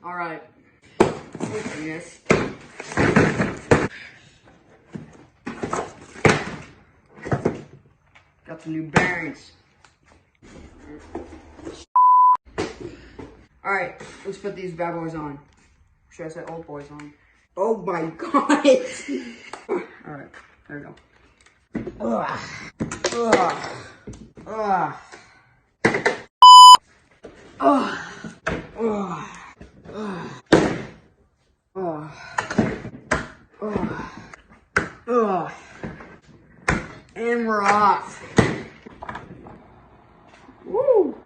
Alright. Open this. Got some new bearings. Alright, let's put these bad boys on. Should I say old boys on? Oh my god! Alright, there we go. Ugh. Ugh. Ugh. Ugh. Ugh. Ugh. Ugh. Ugh. And we're off. Woo!